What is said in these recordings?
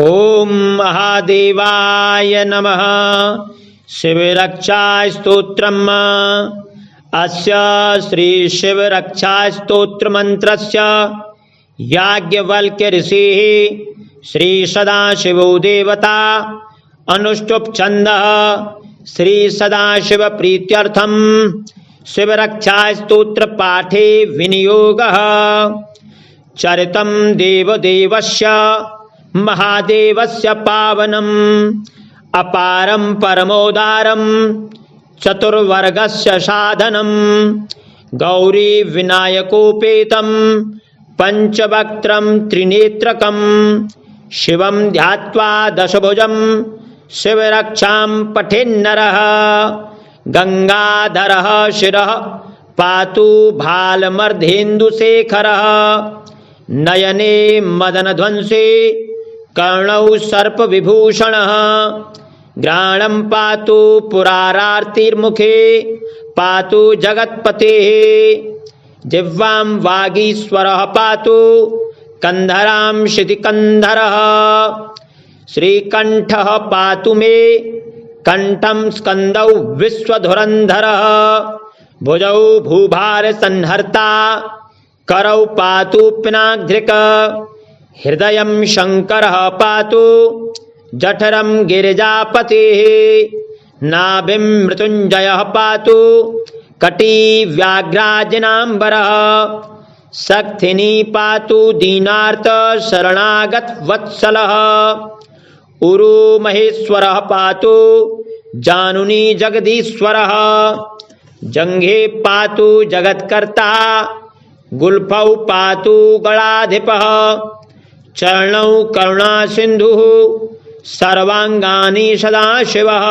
ओम महादेवाय नमः। शिवरक्षा स्तोत्रम्। अस्य श्री शिवरक्षा स्तोत्र मंत्रस्य याज्ञवल्क्य ऋषिः श्री सदाशिवो देवता अनुष्टुप् छन्दः श्री सदाशिव प्रीत्यर्थम शिवरक्षा स्तोत्र पाठे विनियोगः। चरितं देवदेवस्य महादेवस्य पावनम् अपारं परमोदारं चतुर्वर्गस्य साधनं गौरी विनायकोपेतं पंचवक्त्रं त्रिनेत्रकं शिवं ध्यात्वा दशभुजं शिवरक्षां पठेन्नरः। गंगाधरः शिरः पातु भालमर्धेन्दुशेखरः नयने मदनध्वंसे कर्णौ सर्पविभूषणः घ्राणं पातु पुरारार्तिर्मुखे पातु जगत्पतेः जिह्वां वागीश्वरः पातु कंधरां शितिकंधरः श्रीकंठः पातु मे कंठं स्कंदौ विश्वधुरंधरः भुजौ भूभार संहर्ता करौ पातु पिनाग्धृक् हृदयं शंकरः पातु जठरं गिरिजापतिः नाभिं मृत्युंजयः पातु कटी व्याघ्राजनाम्बरः शक्तिनी पातु दीनार्त शरणागत वत्सलः उरु महेश्वरः पातु जानुनी जगदीश्वरः जंघे पातु जगत्कर्ता गुल्फौ पातु गणाधिपः चरणौ करुणा सिंधुः सर्वांगानि सदाशिवः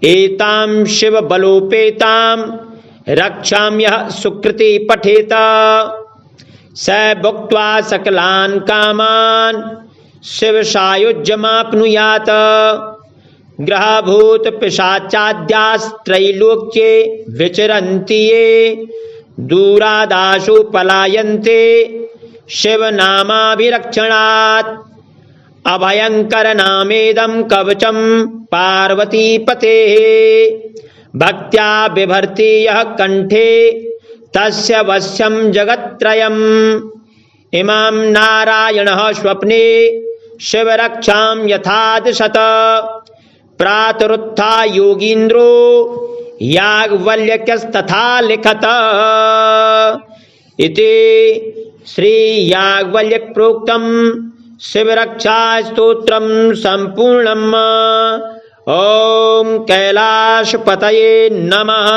एतां शिव बलोपेतां रक्षां यः सुकृति पठेत स भुक्त्वा सकलान् कामान् शिव सायुज्यमाप्नुयात्। ग्रहभूत पिशाचाद्यास्त्रैलोक्ये विचरन्ति ये दूरादाशु पलायन्ते शिवनामाभिरक्षणात्। अभयंकर नामेदं कवचं पार्वतीपतेः भक्त्या बिभर्ति यः कंठे तस्य वश्यं जगत्त्रयम्। इमां नारायणः स्वप्ने शिवरक्षां यथादशत प्रातरुत्था योगीन्द्रो याज्ञवल्क्यस्तथा लिखत। इति श्री याज्ञवल्क्य प्रोक्तं शिवरक्षा स्तोत्रं संपूर्णम्। ओम कैलाशपतये नमः।